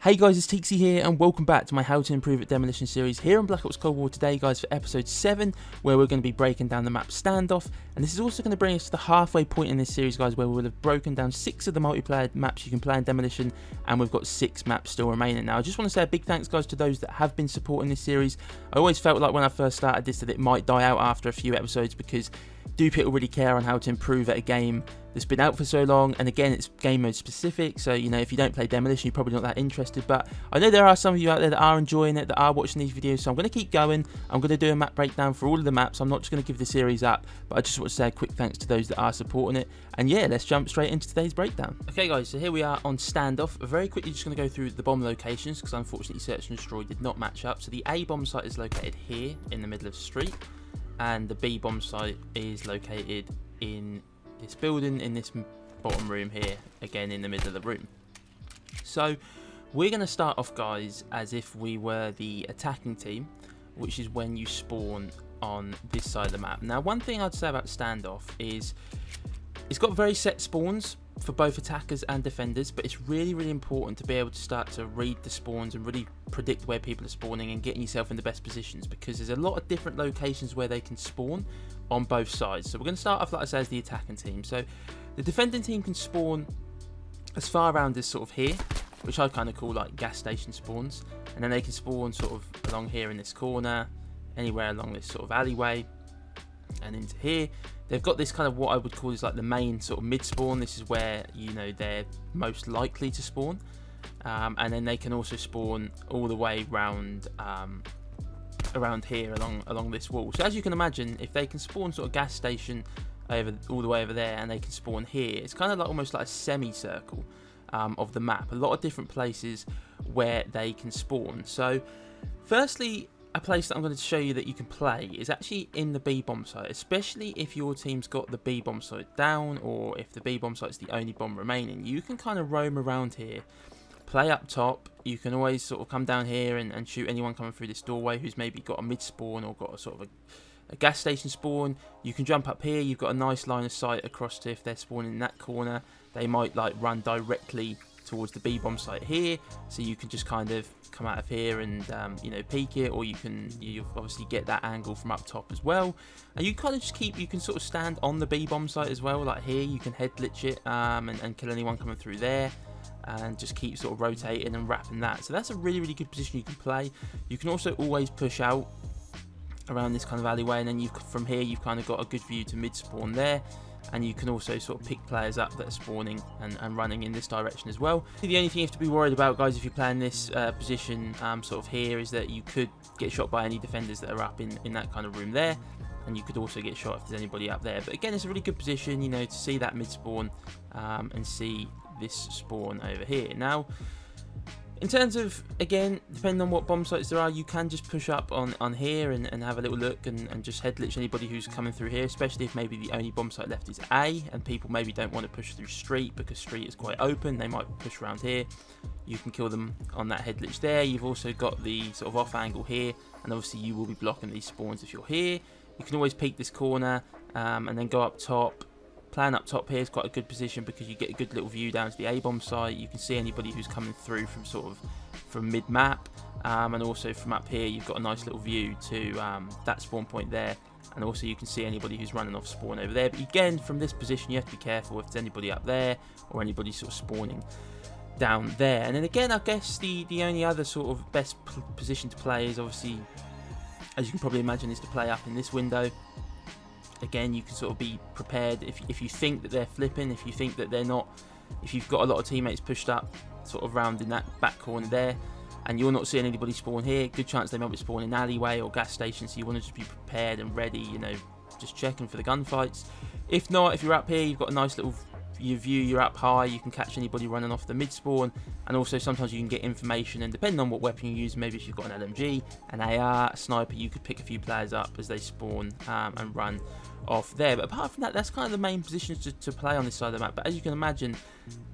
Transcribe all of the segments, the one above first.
Hey guys, it's Tixie here and welcome back to my How to Improve at Demolition series here on Black Ops Cold War today guys for episode 7 where we're going to be breaking down the map Standoff, and this is also going to bring us to the halfway point in this series guys where we will have broken down 6 of the multiplayer maps you can play in Demolition and we've got 6 maps still remaining. Now I just want to say a big thanks guys to those that have been supporting this series. I always felt like when I first started this that it might die out after a few episodes because do people really care on how to improve at a game that's been out for so long, and again it's game mode specific, so you know if you don't play Demolition you're probably not that interested, but I know there are some of you out there that are enjoying it, that are watching these videos, so I'm going to keep going. I'm going to do a map breakdown for all of the maps. I'm not just going to give the series up, but I just want to say a quick thanks to those that are supporting it, and yeah, let's jump straight into today's breakdown. Okay guys, so here we are on Standoff. Very quickly just going to go through the bomb locations because unfortunately Search and Destroy did not match up. So the A bomb site is located here in the middle of the street, and the B bomb site is located in this building in this bottom room here, again in the middle of the room. So we're going to start off guys as if we were the attacking team, which is when you spawn on this side of the map. Now one thing I'd say about Standoff is it's got very set spawns for both attackers and defenders, but it's really important to be able to start to read the spawns and really predict where people are spawning and getting yourself in the best positions, because there's a lot of different locations where they can spawn on both sides. So we're going to start off, like I said, as the attacking team. So the defending team can spawn as far around as sort of here, which I kind of call like gas station spawns, and then they can spawn sort of along here in this corner, anywhere along this sort of alleyway and into here. They've got this kind of what I would call is like the main sort of mid spawn. This is where you know they're most likely to spawn, and then they can also spawn all the way round around here along this wall. So as you can imagine, if they can spawn sort of gas station all the way over there, and they can spawn here, it's kind of like almost like a semicircle of the map. A lot of different places where they can spawn. So firstly, a place that I'm going to show you that you can play is actually in the B bomb site, especially if your team's got the B bomb site down, or if the B bomb site is the only bomb remaining. You can kind of roam around here, play up top. You can always sort of come down here and shoot anyone coming through this doorway who's maybe got a mid spawn or got a sort of a gas station spawn. You can jump up here. You've got a nice line of sight across to if they're spawning in that corner. They might like run directly towards the B bomb site here, so you can just kind of come out of here and you know, peek it, or you obviously get that angle from up top as well. And you kind of just you can sort of stand on the B bomb site as well, like here you can head glitch it and kill anyone coming through there, and just keep sort of rotating and wrapping that. So that's a really good position you can play. You can also always push out around this kind of alleyway, and then from here you've kind of got a good view to mid spawn there. And you can also sort of pick players up that are spawning and running in this direction as well. The only thing you have to be worried about guys if you're playing this position sort of here is that you could get shot by any defenders that are up in that kind of room there, and you could also get shot if there's anybody up there. But again, it's a really good position, you know, to see that mid spawn and see this spawn over here. Now in terms of, again, depending on what bomb sites there are, you can just push up on here and have a little look and just head glitch anybody who's coming through here, especially if maybe the only bomb site left is A and people maybe don't want to push through street because street is quite open. They might push around here. You can kill them on that head glitch there. You've also got the sort of off angle here, and obviously you will be blocking these spawns if you're here. You can always peek this corner and then go up top. Plan up top here is quite a good position because you get a good little view down to the A bomb site. You can see anybody who's coming through from mid map, and also from up here you've got a nice little view to that spawn point there, and also you can see anybody who's running off spawn over there. But again, from this position you have to be careful if there's anybody up there or anybody sort of spawning down there. And then again, I guess the only other sort of best position to play is obviously, as you can probably imagine, is to play up in this window. Again, you can sort of be prepared if you think that they're flipping, if you think that they're not, if you've got a lot of teammates pushed up sort of round in that back corner there and you're not seeing anybody spawn here, good chance they might be spawning in an alleyway or gas station, so you want to just be prepared and ready, you know, just checking for the gunfights. If not, if you're up here, you've got a nice little view, you're up high, you can catch anybody running off the mid spawn, and also sometimes you can get information, and depending on what weapon you use, maybe if you've got an LMG, an AR, a sniper, you could pick a few players up as they spawn and run off there. But apart from that, that's kind of the main positions to play on this side of the map. But as you can imagine,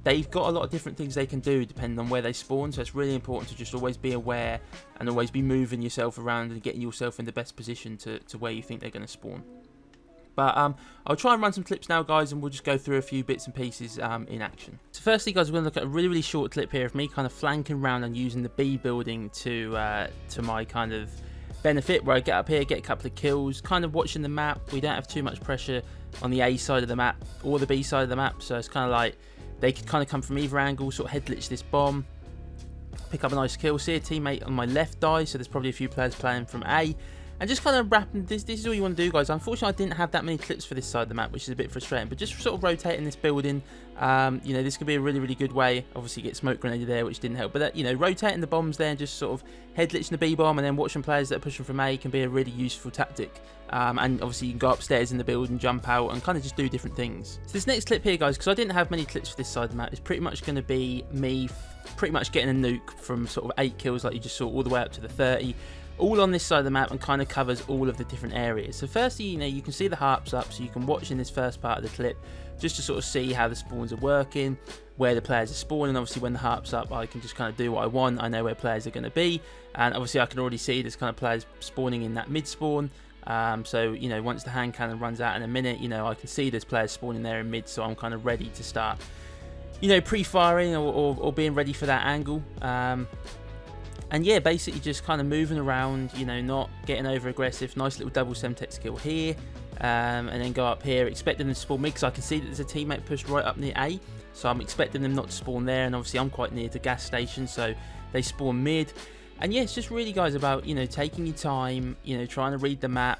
they've got a lot of different things they can do depending on where they spawn, so it's really important to just always be aware and always be moving yourself around and getting yourself in the best position to where you think they're going to spawn. But I'll try and run some clips now, guys, and we'll just go through a few bits and pieces in action. So firstly, guys, we're going to look at a really, really short clip here of me kind of flanking around and using the B building to my kind of benefit, where I get up here, get a couple of kills, kind of watching the map. We don't have too much pressure on the A side of the map or the B side of the map, so it's kind of like they could kind of come from either angle, sort of head glitch this bomb, pick up a nice kill. See a teammate on my left die, so there's probably a few players playing from A. And just kind of wrapping, this is all you want to do, guys. Unfortunately, I didn't have that many clips for this side of the map, which is a bit frustrating. But just sort of rotating this building, you know, this could be a really, really good way. Obviously, get smoke grenaded there, which didn't help. But, you know, rotating the bombs there and just sort of head glitching the B-bomb and then watching players that are pushing from A can be a really useful tactic. And obviously, you can go upstairs in the building, jump out, and kind of just do different things. So this next clip here, guys, because I didn't have many clips for this side of the map, is pretty much going to be me pretty much getting a nuke from sort of 8 kills like you just saw all the way up to the 30. All on this side of the map and kind of covers all of the different areas. So firstly, you know, you can see the harps up, so you can watch in this first part of the clip just to sort of see how the spawns are working, where the players are spawning. Obviously, when the harps up, I can just kind of do what I want. I know where players are going to be, and obviously I can already see there's kind of players spawning in that mid spawn. So, you know, once the hand cannon runs out in a minute, you know, I can see there's players spawning there in mid, so I'm kind of ready to start, you know, pre-firing or being ready for that angle. And yeah, basically just kind of moving around, you know, not getting over aggressive. Nice little double Semtex kill here, and then go up here, expecting them to spawn mid, because I can see that there's a teammate pushed right up near A, so I'm expecting them not to spawn there. And obviously I'm quite near to gas station, so they spawn mid. And yeah, it's just really, guys, about, you know, taking your time, you know, trying to read the map.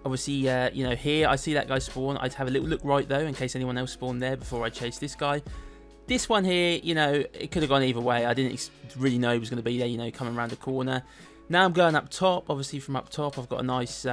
Obviously, you know, here I see that guy spawn. I'd have a little look right though, in case anyone else spawned there before I chase this guy. This one here, you know, it could have gone either way. I didn't really know he was going to be there, you know, coming around the corner. Now I'm going up top. Obviously, from up top, I've got a nice, you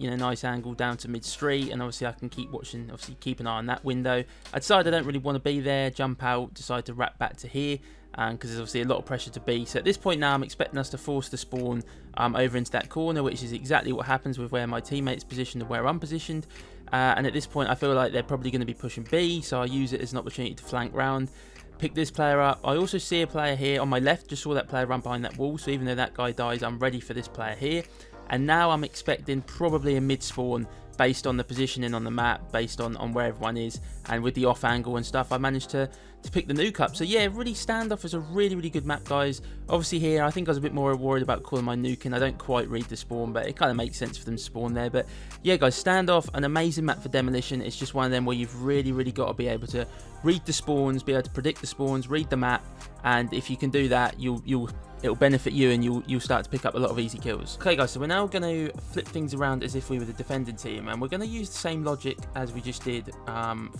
know, nice angle down to mid-street. And obviously, I can keep watching, obviously, keep an eye on that window. I decide I don't really want to be there. Jump out, decide to wrap back to here. Because there's obviously a lot of pressure to B. So at this point now, I'm expecting us to force the spawn over into that corner, which is exactly what happens with where my teammate's positioned and where I'm positioned. And at this point, I feel like they're probably going to be pushing B, so I use it as an opportunity to flank round, pick this player up. I also see a player here on my left, just saw that player run behind that wall, so even though that guy dies, I'm ready for this player here. And now I'm expecting probably a mid-spawn based on the positioning on the map, based on where everyone is, and with the off angle and stuff, I managed to pick the nuke up. So yeah, really, Standoff is a really, really good map, guys. Obviously here, I think I was a bit more worried about calling my nuke, and I don't quite read the spawn, but it kind of makes sense for them to spawn there. But yeah, guys, Standoff, an amazing map for Demolition. It's just one of them where you've really, really got to be able to read the spawns, be able to predict the spawns, read the map, and if you can do that, it'll benefit you, and you'll start to pick up a lot of easy kills. Okay, guys, so we're now going to flip things around as if we were the defending team, and we're going to use the same logic as we just did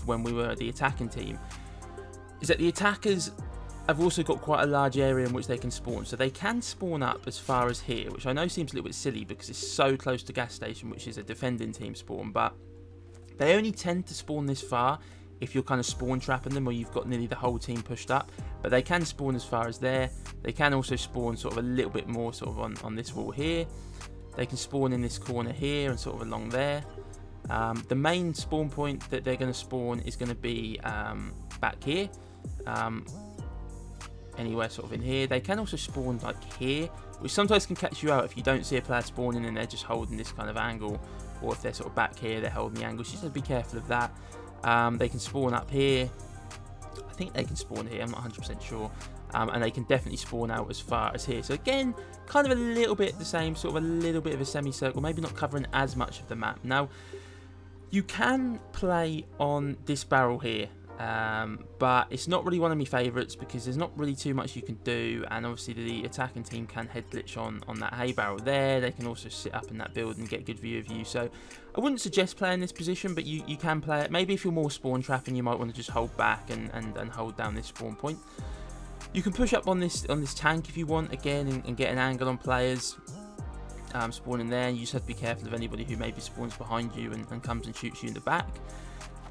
when we were the attacking team. Is that the attackers have also got quite a large area in which they can spawn, so they can spawn up as far as here, which I know seems a little bit silly because it's so close to gas station, which is a defending team spawn, but they only tend to spawn this far if you're kind of spawn trapping them or you've got nearly the whole team pushed up. But they can spawn as far as there. They can also spawn sort of a little bit more sort of on this wall here. They can spawn in this corner here and sort of along there. The main spawn point that they're going to spawn is going to be back here. Anywhere sort of in here. They can also spawn like here, which sometimes can catch you out if you don't see a player spawning and they're just holding this kind of angle, or if they're sort of back here, they're holding the angle. So you just have to be careful of that. They can spawn up here. I think they can spawn here, I'm not 100% sure. And they can definitely spawn out as far as here. So again, kind of a little bit the same, sort of a little bit of a semicircle, maybe not covering as much of the map. Now, you can play on this barrel here, but it's not really one of my favourites because there's not really too much you can do, and obviously the attacking team can head glitch on that hay barrel there. They can also sit up in that build and get a good view of you, so I wouldn't suggest playing this position, but you can play it. Maybe if you're more spawn trapping, you might want to just hold back and hold down this spawn point. You can push up on this tank if you want, again, and get an angle on players spawning there. You just have to be careful of anybody who maybe spawns behind you and comes and shoots you in the back.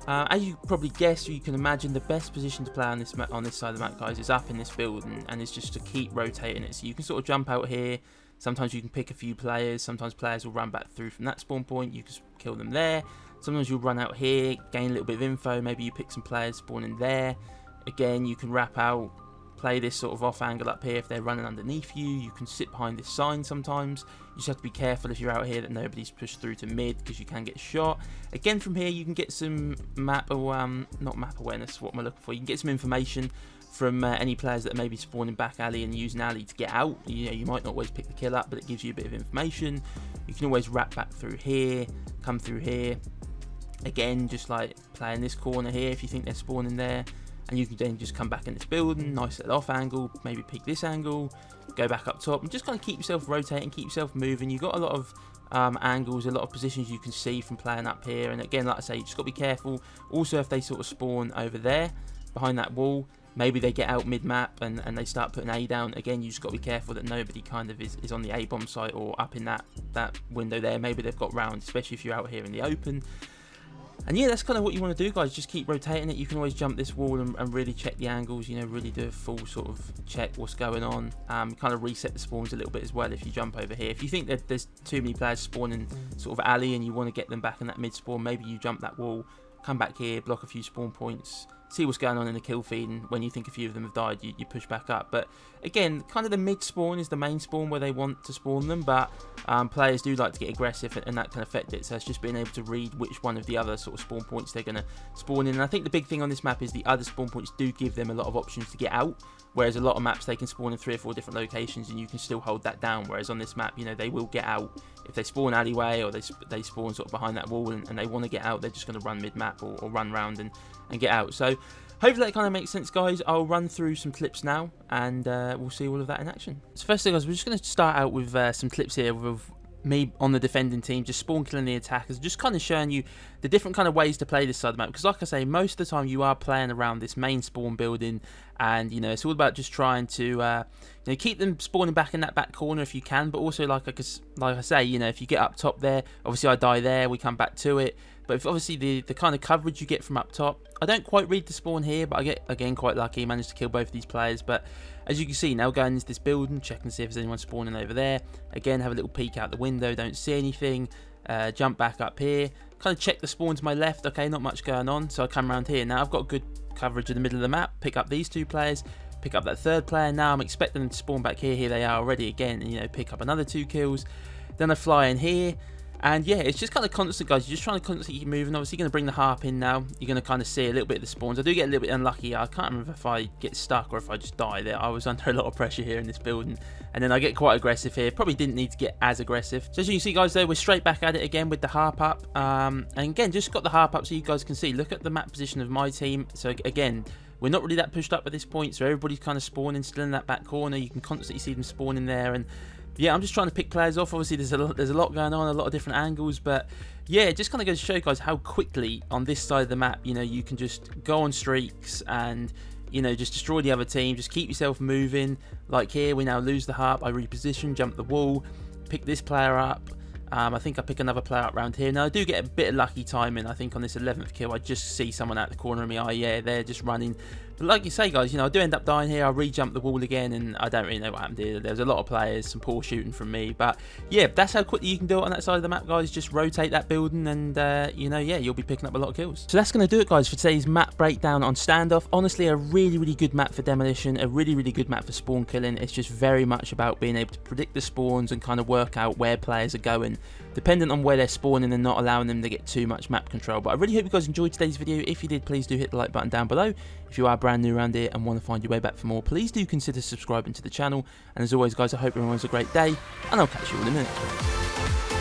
As you probably guessed, or you can imagine, the best position to play on this side of the map, guys, is up in this building, and it's just to keep rotating it. So you can sort of jump out here. Sometimes you can pick a few players. Sometimes players will run back through from that spawn point. You can kill them there. Sometimes you'll run out here, gain a little bit of info. Maybe you pick some players spawning there. Again, you can wrap out. play this sort of off angle up here if they're running underneath you. You can sit behind this sign sometimes. You just have to be careful if you're out here that nobody's pushed through to mid, because you can get shot. Again, from here you can get some map, or not map awareness, what am I looking for? You can get some information from any players that are maybe spawning back alley and using alley to get out. You know, you might not always pick the kill up, but it gives you a bit of information. You can always wrap back through here, come through here. Again, just like playing this corner here if you think they're spawning there. And you can then just come back in this building, nice little off angle, maybe pick this angle, go back up top, and just kind of keep yourself rotating, keep yourself moving. You've got a lot of angles, a lot of positions you can see from playing up here. And again, like I say, you just got to be careful. Also, if they sort of spawn over there, behind that wall, maybe they get out mid-map and they start putting A down. Again, you just got to be careful that nobody kind of is on the A-bomb site or up in that window there. Maybe they've got rounds, especially if you're out here in the open. And yeah, that's kind of what you want to do, guys. Just keep rotating it. You can always jump this wall and really check the angles, you know, really do a full sort of check what's going on. Kind of reset the spawns a little bit as well if you jump over here. If you think that there's too many players spawning sort of alley and you want to get them back in that mid spawn, maybe you jump that wall, come back here, block a few spawn points, see what's going on in the kill feed, and when you think a few of them have died, you push back up. But again, kind of the mid spawn is the main spawn where they want to spawn them, but players do like to get aggressive, and that can affect it. So it's just being able to read which one of the other sort of spawn points they're going to spawn in. And I think the big thing on this map is the other spawn points do give them a lot of options to get out, whereas a lot of maps they can spawn in 3 or 4 different locations and you can still hold that down. Whereas on this map, you know, they will get out if they spawn alleyway or they spawn sort of behind that wall and they want to get out. They're just going to run mid map or run round and get out. So hopefully that kind of makes sense, guys. I'll run through some clips now and we'll see all of that in action. So first thing, guys, we're just going to start out with some clips here with me on the defending team, just spawn killing the attackers, just kind of showing you the different kind of ways to play this side of the map. Because like I say, most of the time you are playing around this main spawn building, and you know, it's all about just trying to you know, keep them spawning back in that back corner if you can, but also like I say, you know, if you get up top there, obviously I die there, we come back to it. But if obviously the kind of coverage you get from up top, I don't quite read the spawn here, but I get, again, quite lucky, managed to kill both of these players. But as you can see, now going into this building, checking to see if there's anyone spawning over there. Again, have a little peek out the window, don't see anything. Jump back up here, kind of check the spawn to my left. Okay, not much going on, so I come around here. Now I've got good coverage in the middle of the map, pick up these 2 players, pick up that 3rd player. Now I'm expecting them to spawn back here. Here they are already again, and you know, pick up another 2 kills. Then I fly in here. And yeah, it's just kind of constant, guys. You're just trying to constantly keep moving. Obviously, you're going to bring the harp in now. You're going to kind of see a little bit of the spawns. I do get a little bit unlucky. I can't remember if I get stuck or if I just die there. I was under a lot of pressure here in this building. And then I get quite aggressive here. Probably didn't need to get as aggressive. So as you can see, guys, though, we're straight back at it again with the harp up. And again, just got the harp up so you guys can see. Look at the map position of my team. So again, we're not really that pushed up at this point. So everybody's kind of spawning still in that back corner. You can constantly see them spawning there. And yeah, I'm just trying to pick players off. Obviously, there's a lot going on, a lot of different angles, but yeah, it just kind of goes to show you guys how quickly on this side of the map, you know, you can just go on streaks and, you know, just destroy the other team. Just keep yourself moving. Like here, we now lose the harp. I reposition, jump the wall, pick this player up. I think I pick another player up around here. Now, I do get a bit of lucky timing. I think on this 11th kill, I just see someone out the corner of my eye. Yeah, they're just running. But like you say, guys, you know, I do end up dying here. I re-jump the wall again, and I don't really know what happened here. There's a lot of players, some poor shooting from me. But yeah, that's how quickly you can do it on that side of the map, guys. Just rotate that building, and you know, yeah, you'll be picking up a lot of kills. So that's going to do it, guys, for today's map breakdown on Standoff. Honestly, a really, really good map for Demolition. A really, really good map for spawn killing. It's just very much about being able to predict the spawns and kind of work out where players are going, dependent on where they're spawning and not allowing them to get too much map control. But I really hope you guys enjoyed today's video. If you did, please do hit the like button down below. If you are brand new around here and want to find your way back for more, please do consider subscribing to the channel. And as always, guys, I hope everyone has a great day, and I'll catch you all in a minute.